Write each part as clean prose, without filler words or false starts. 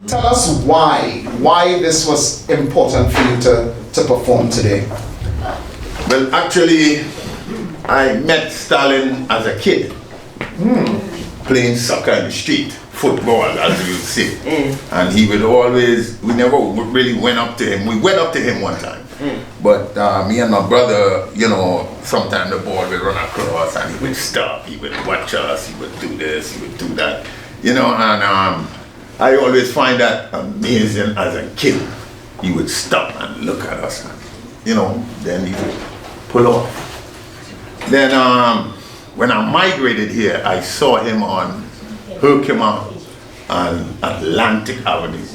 Tell us why this was important for you to perform today. Well, actually, I met Stalin as a kid, playing soccer in the street, football, as you say. And he would always, we never really went up to him. We went up to him one time. But me and my brother, you know, sometimes the ball would run across and he would stop, he would watch us, he would do this, he would do that. You know, and I always find that amazing as a kid. He would stop and look at us, and, you know, then he would pull off. Then when I migrated here, I saw him on Herkimer and Atlantic Avenue.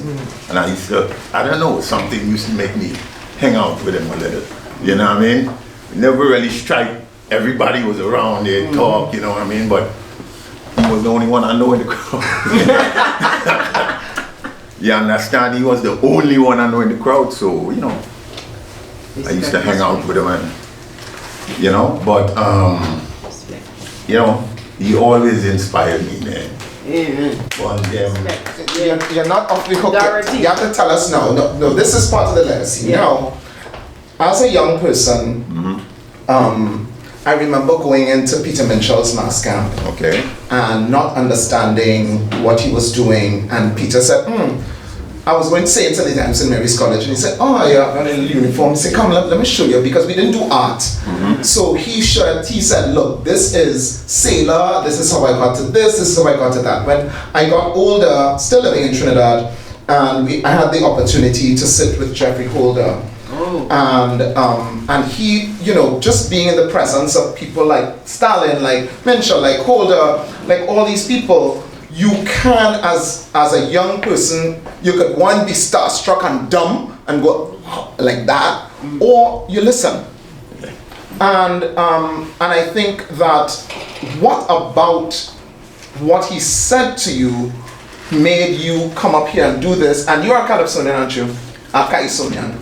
And I used to, I don't know, something used to make me hang out with him a little. You know what I mean? Never really strike. Everybody was around there, talk, you know what I mean? But he was the only one I know in the crowd. You understand? He was the only one I know in the crowd, so, you know, I used to hang out with him and, you know, but, you know, he always inspired me, man. You're not off the hook yet. You have to tell us now. No, this is part of the legacy. Yeah. Now, as a young person, I remember going into Peter Minshall's mass camp and not understanding what he was doing. And Peter said, I was going to say it at the time St. Mary's College, and he said, oh, you have a uniform. He said, come, let me show you, because we didn't do art. So he said, look, this is Sailor, this is how I got to this is how I got to that. When I got older, still living in Trinidad, and I had the opportunity to sit with Jeffrey Holder. And he, you know, just being in the presence of people like Stalin, like Minshall, like Holder, like all these people, you can, as a young person, you could one be starstruck and dumb and go like that, or you listen. And I think that what about what he said to you made you come up here and do this? And you're a Calypsonian, aren't you? A Calypsonian.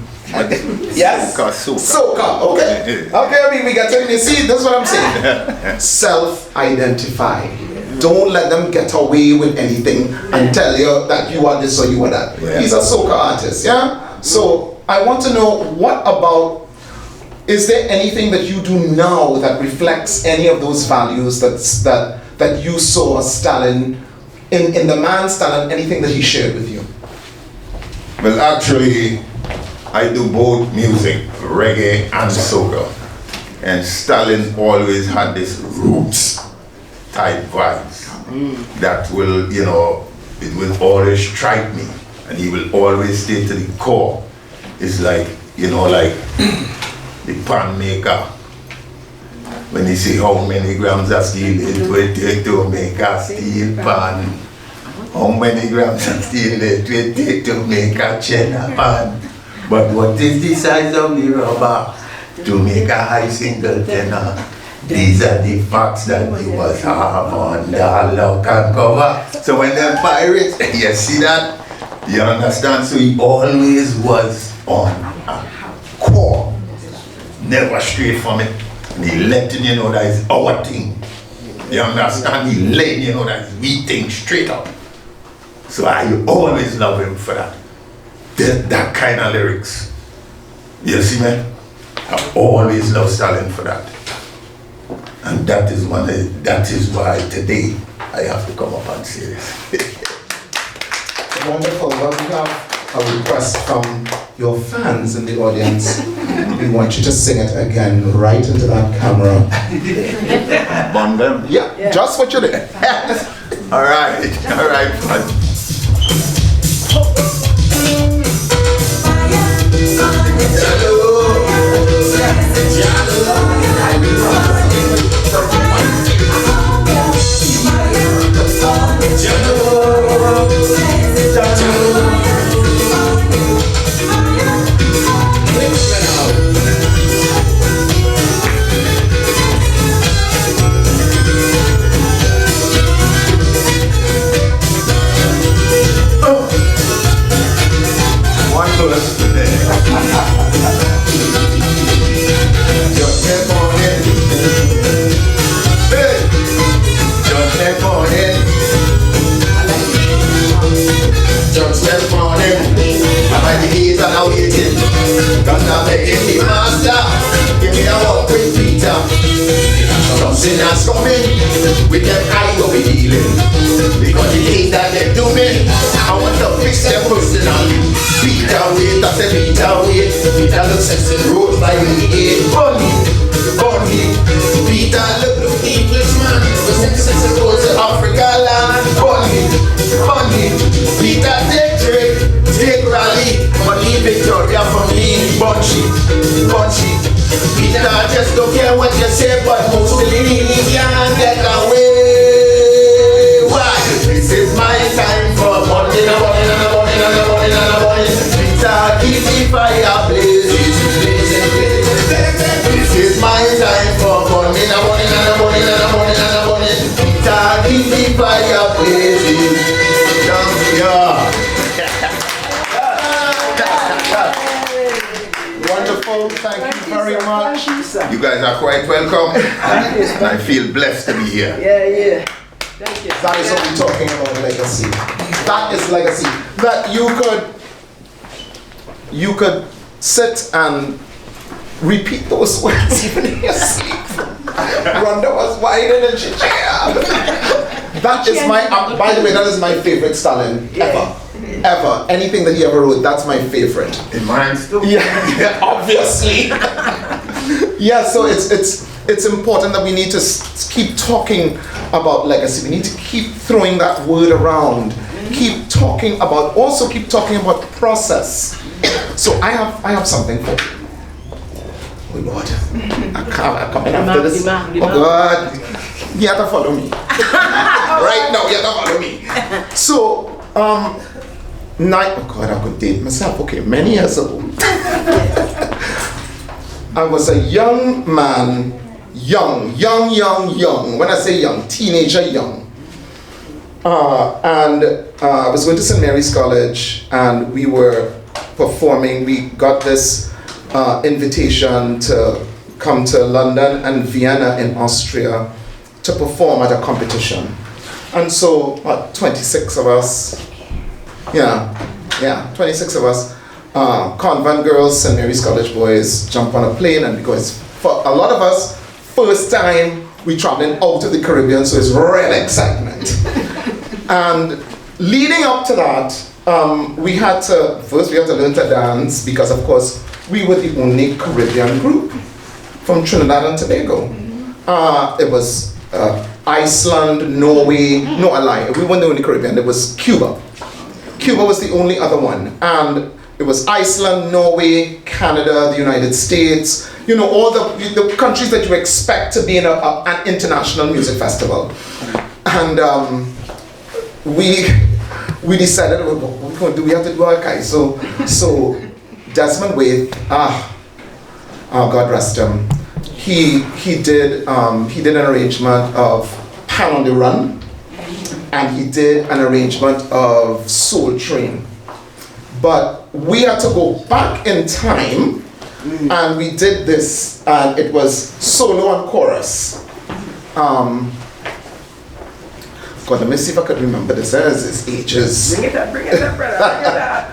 Yes? Soca, okay. Okay, we get to, you see, that's what I'm saying. Self-identify. Don't let them get away with anything and tell you that you are this or you are that. He's a soca artist, yeah? So I want to know, what about, is there anything that you do now that reflects any of those values that you saw Stalin, in the man Stalin, anything that he shared with you? Well, actually, I do both music, reggae and soca. And Stalin always had this roots type vibes that will, you know, it will always strike me, and he will always stay to the core. It's like, you know, like the pan maker. When you see how many grams of steel it will take to make a steel pan, how many grams of steel it will take to make a cheddar pan, but what is the size of the rubber to make a high single tenor? These are the facts that you must have on the lock and cover. So when them pirates, you see that? You understand? So he always was on a core, never straight from it. And he letting you know that it's our thing. You understand? He letting you know that we think straight up. So I always love him for that. That kind of lyrics. You see me? I always love Stalin for that. And that is why today I have to come up and say this. Wonderful. Well, we have a request from your fans in the audience. We want you to sing it again right into that camera. Bomb them? Yeah, just what you did. All right, fun. Just bouncing and storming. We them high what we dealing. Because the things that they do me, I want to fix them personally. Beat away, that's a beat away. Beat a look sexy road by me. Bunny, bunny. Beat a look Englishman. We sexy roads in Africa land. Bunny, bunny. Beat a take rally. Money Victoria for me. Bunchy, bunchy. Beat a just don't care what you say, but mostly can't get away. Why? This is my time for money, and money, and money, and money, and money. Beat a keep the fire blazing. This is my time for money, and money, and money, and money, and money. Beat a keep the fire blazing. Yeah. Wonderful, thank you very much. You guys are quite welcome. I feel blessed to be here. Yeah. Thank you. That is what we're talking about, legacy. That is legacy. That you could sit and repeat those words even in your sleep. Rhonda was whining and she That is my, by the way, that is my favorite Stalin ever. Ever. Anything that he ever wrote, that's my favorite. In mine still? Yeah, obviously. Yeah, so it's important that we need to keep talking about legacy. We need to keep throwing that word around. Keep talking about process. So I have something for you. Oh Lord, I'm coming after this. Oh God, you have to follow me. Right now, you have to follow me. So, oh God, I could date myself. Okay, many years ago, I was a young man, young. When I say young, teenager young. And I was going to St. Mary's College, and we were performing. We got this invitation to come to London and Vienna in Austria to perform at a competition. And so, 26 of us, 26 of us, convent girls, St. Mary's College boys, jump on a plane, and because for a lot of us, first time we traveling out of the Caribbean, so it's real excitement. And leading up to that, we had to learn to dance, because of course we were the only Caribbean group from Trinidad and Tobago. It was Iceland, Norway, no, I lie, we weren't the only Caribbean, it was Cuba. Cuba was the only other one, and it was Iceland, Norway, Canada, the United States, you know, all the countries that you expect to be in an international music festival. And we decided, what we're going to do, we have to do our So Desmond Wade, God rest him, he did an arrangement of Pan on the Run, and he did an arrangement of Soul Train. But we had to go back in time, and we did this, and it was solo and chorus. God, let me see if I could remember this. It's ages. Bring it up, brother. Bring it up.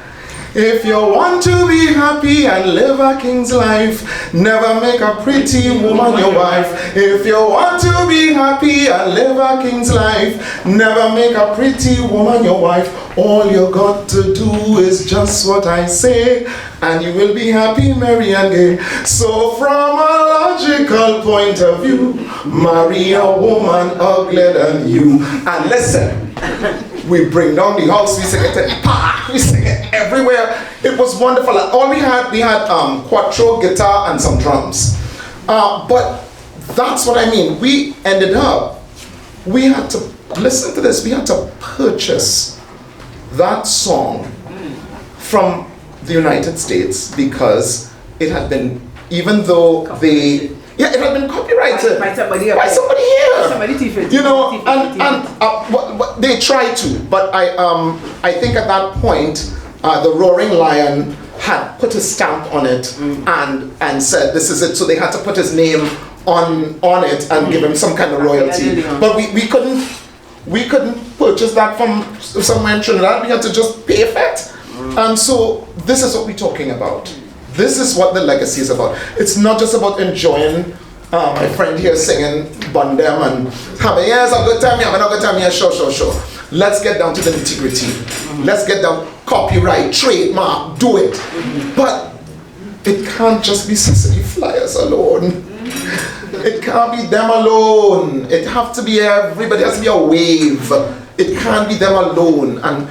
If you want to be happy and live a king's life, never make a pretty woman your wife. If you want to be happy and live a king's life, never make a pretty woman your wife. All you got to do is just what I say, and you will be happy, merry and gay. So from a logical point of view, marry a woman uglier than you. And listen, we bring down the house, we sing it, we sing it everywhere. It was wonderful. All we had quattro, guitar, and some drums. But that's what I mean. We ended up, we had to, listen to this, we had to purchase that song from the United States, because it had been, even though it had been copyrighted by somebody here. Somebody you know, and they tried to, but I think at that point, the Roaring Lion had put a stamp on it and said this is it. So they had to put his name on it and give him some kind of royalty. But we couldn't purchase that from somewhere in Trinidad. We had to just pay effect. And so this is what we're talking about. This is what the legacy is about. It's not just about enjoying My friend here singing Bun Them and having, yes, a good time, having a good time, yeah, sure. Let's get down to the nitty-gritty. Let's get down, copyright, trademark, do it. But it can't just be Sesame Flyers alone. It can't be them alone. It have to be everybody, has to be a wave. It can't be them alone. And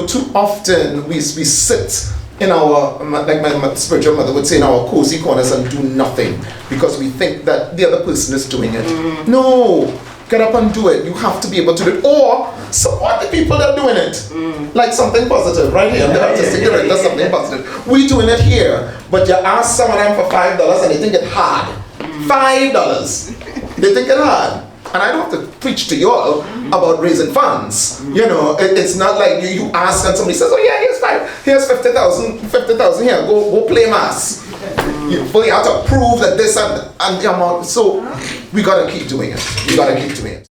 too often we sit in our, like my spiritual mother would say, in our cozy corners and do nothing because we think that the other person is doing it. No, get up and do it. You have to be able to do it. Or support the people that are doing it. Like something positive, right here. The artistic director, something positive. We're doing it here. But you ask someone for $5 and they think it's hard. $5. They think it's hard. And I don't have to preach to you all about raising funds. It's not like you ask and somebody says, oh yeah, here's 50,000 here, go play mass. You have to prove that this and the amount. So we gotta keep doing it.